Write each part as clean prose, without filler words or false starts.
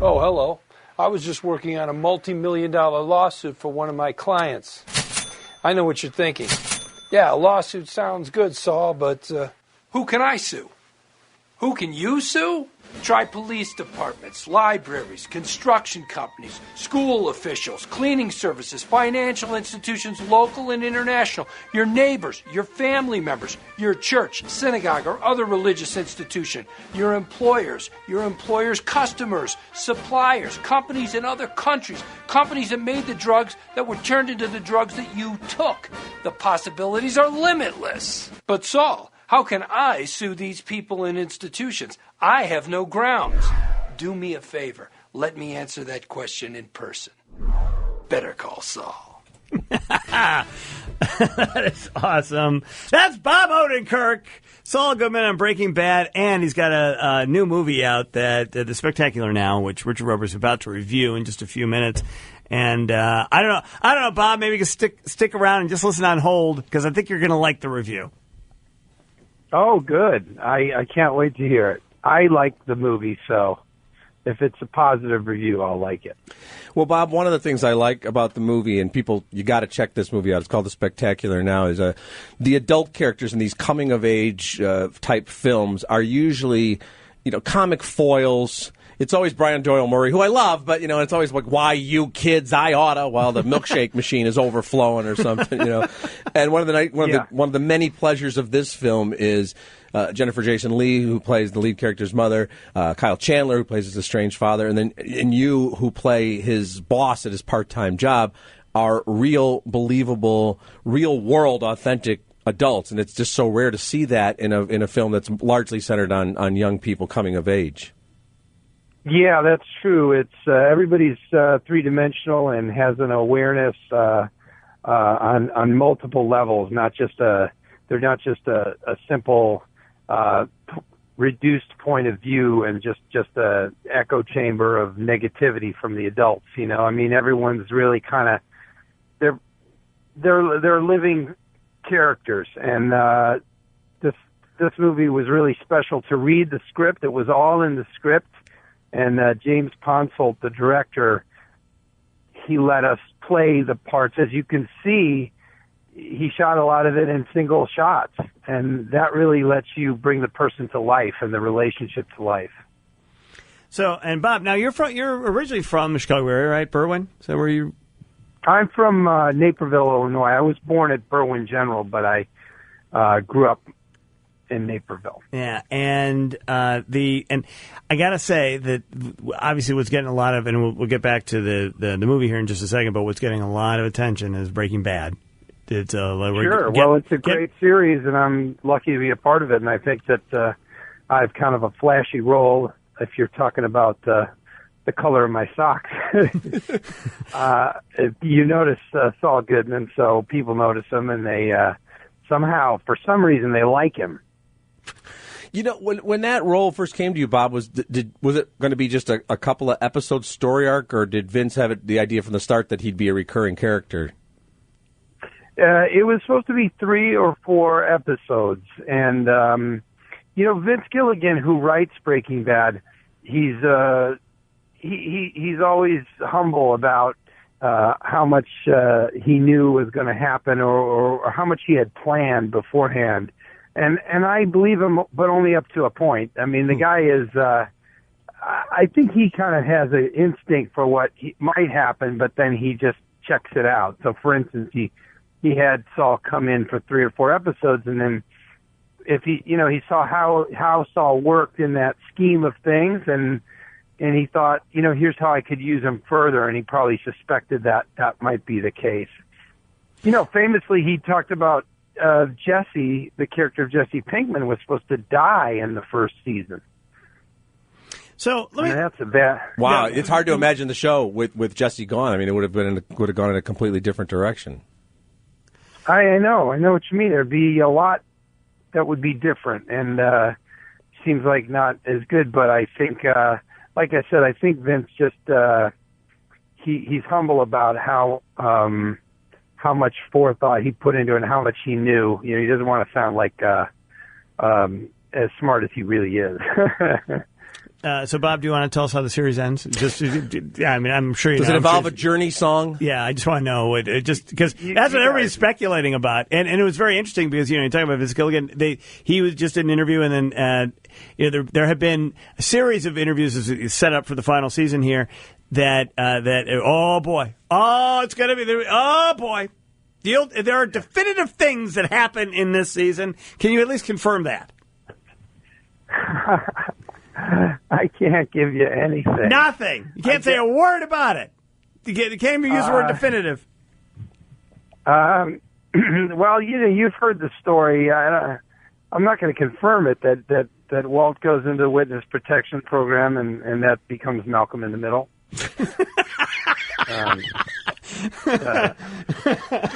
Oh, hello. I was just working on a multi-million-dollar lawsuit for one of my clients. I know what you're thinking. Yeah, a lawsuit sounds good, Saul, but who can I sue? Who can you sue? Try police departments, libraries, construction companies, school officials, cleaning services, financial institutions, local and international, your neighbors, your family members, your church, synagogue, or other religious institution, your employers' customers, suppliers, companies in other countries, companies that made the drugs that were turned into the drugs that you took. The possibilities are limitless. But Saul, how can I sue these people and institutions? I have no grounds. Do me a favor. Let me answer that question in person. Better call Saul. That is awesome. That's Bob Odenkirk. Saul Goodman on Breaking Bad, and he's got a new movie out that The Spectacular Now, which Richard Robert's about to review in just a few minutes. And I don't know, Bob. Maybe you can stick around and just listen on hold because I think you're going to like the review. Oh, good. I can't wait to hear it. I like the movie, so if it's a positive review, I'll like it. Well, Bob, one of the things I like about the movie, and people, you got to check this movie out. It's called The Spectacular Now. Is the adult characters in these coming of age type films are usually, comic foils. It's always Brian Doyle Murray, who I love, but it's always like, why you kids? I oughta. While the milkshake machine is overflowing or something, And one of the many pleasures of this film is Jennifer Jason Leigh, who plays the lead character's mother, Kyle Chandler, who plays his estranged father, and you, who play his boss at his part-time job, are real, believable, real-world, authentic adults, and it's just so rare to see that in a film that's largely centered on young people coming of age. Yeah, that's true. It's everybody's three-dimensional and has an awareness on multiple levels. They're not just a simple reduced point of view and just a echo chamber of negativity from the adults. Everyone's really kind of they're living characters, and this movie was really special to read the script. It was all in the script. And James Ponsoldt, the director, he let us play the parts. As you can see, he shot a lot of it in single shots, and that really lets you bring the person to life and the relationship to life. So, and Bob, now you're originally from the Chicago area, right? Berwyn? Is that where you? I'm from Naperville, Illinois. I was born at Berwyn General, but I grew up in Naperville. Yeah, and I gotta say that obviously what's getting a lot of, and we'll get back to the movie here in just a second, but what's getting a lot of attention is Breaking Bad. It's it's a great series, and I'm lucky to be a part of it. And I think that I have kind of a flashy role. If you're talking about the color of my socks, if you notice Saul Goodman, so people notice him, and they somehow, for some reason, they like him. When that role first came to you, Bob, was it going to be just a couple of episodes story arc, or did Vince have the idea from the start that he'd be a recurring character? It was supposed to be 3 or 4 episodes, and Vince Gilligan, who writes Breaking Bad, he's always humble about how much he knew was going to happen, or how much he had planned beforehand. And I believe him, but only up to a point. I mean, the guy is, I think he kind of has an instinct for what might happen, but then he just checks it out. So, for instance, he had Saul come in for 3 or 4 episodes, and then if he saw how Saul worked in that scheme of things, and he thought, here's how I could use him further, and he probably suspected that might be the case. Famously, he talked about Jesse, the character of Jesse Pinkman, was supposed to die in the first season. So that's a bad. Wow, it's hard to imagine the show with Jesse gone. I mean, it would have gone in a completely different direction. I know what you mean. There'd be a lot that would be different, and seems like not as good. But I think, like I said, I think Vince just he's humble about how much forethought he put into it and how much he knew. He doesn't want to sound like as smart as he really is. So, Bob, do you want to tell us how the series ends? Just, yeah, I mean, I'm sure you know. Does it involve a Journey song? Yeah, I just want to know. It just because that's what everybody's speculating about, and it was very interesting because you're talking about Vince Gilligan. He was just in an interview, and then there have been a series of interviews set up for the final season here. That oh boy, oh it's gonna be oh boy, there are definitive things that happen in this season. Can you at least confirm that? I can't give you anything. Nothing. You can't say a word about it. You can't even use the word definitive. Well, you've heard the story. I'm not going to confirm it that Walt goes into the witness protection program and that becomes Malcolm in the Middle.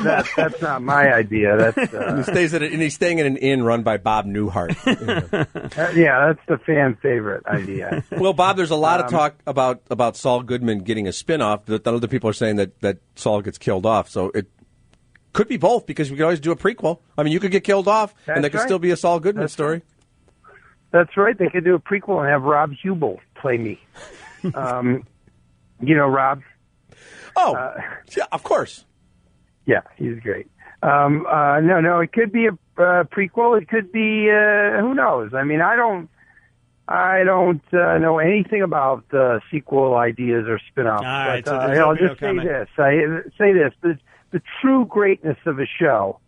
That's not my idea. That's he's staying in an inn run by Bob Newhart. Yeah, that's the fan favorite idea. Well, Bob, there's a lot of talk about Saul Goodman getting a spinoff. That other people are saying that Saul gets killed off. So it could be both because we could always do a prequel. I mean, you could get killed off, and there could still be a Saul Goodman story. That's right. They could do a prequel and have Rob Hubel play me. You know Rob? Oh, yeah, of course. Yeah, he's great. No, it could be a prequel. It could be who knows? I mean, I don't know anything about sequel ideas or spin-offs. All right, but, so I'll just say this. The true greatness of a show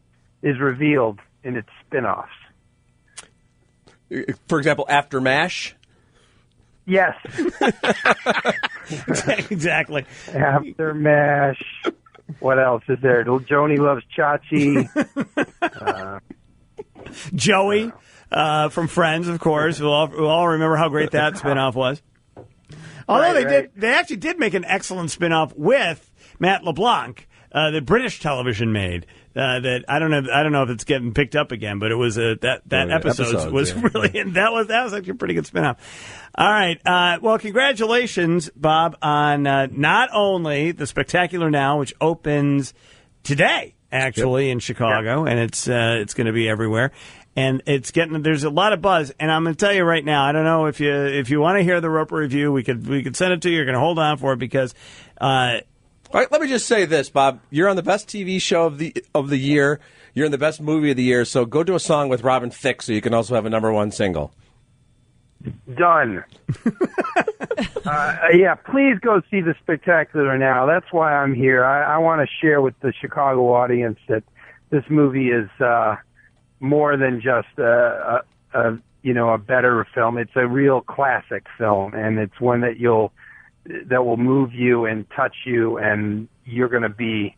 is revealed in its spin-offs. For example, After MASH. Yes. Exactly. After MASH. What else is there? Joni Loves Chachi. Joey from Friends, of course. We'll all remember how great that spinoff was. Although they actually did make an excellent spinoff with Matt LeBlanc that British television made. That I don't know if it's getting picked up again, but it was that episode was really that was actually a pretty good spinoff. All right, well, congratulations, Bob, on not only the Spectacular Now, which opens today actually in Chicago, and it's going to be everywhere, and there's a lot of buzz, and I'm going to tell you right now, I don't know if you want to hear the Roper review, we could send it to you. You're going to hold on for it because. All right, let me just say this, Bob. You're on the best TV show of the year. You're in the best movie of the year. So go do a song with Robin Thicke so you can also have a #1 single. Done. Yeah, please go see The Spectacular Now. That's why I'm here. I want to share with the Chicago audience that this movie is more than just a better film. It's a real classic film, and it's one that will move you and touch you, and you're going to be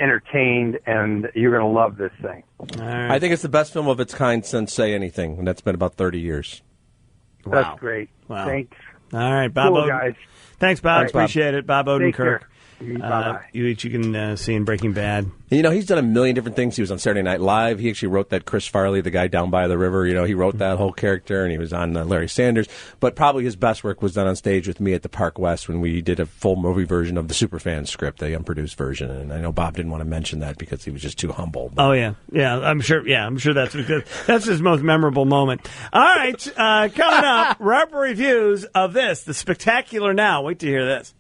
entertained, and you're going to love this thing. Right. I think it's the best film of its kind since Say Anything, and that's been about 30 years. Wow. That's great. Wow. Thanks. All right, Bob. Cool, guys. Thanks, Bob. Thanks, Bob. Appreciate it. Bob Odenkirk. Take care. Bye-bye. You can see in Breaking Bad. He's done a million different things. He was on Saturday Night Live. He actually wrote that Chris Farley, the guy down by the river. He wrote that whole character, and he was on Larry Sanders. But probably his best work was done on stage with me at the Park West when we did a full movie version of the Superfan script, the unproduced version. And I know Bob didn't want to mention that because he was just too humble. Oh yeah. I'm sure that's his most memorable moment. All right, coming up, Roper reviews of this, The Spectacular Now. Wait to hear this.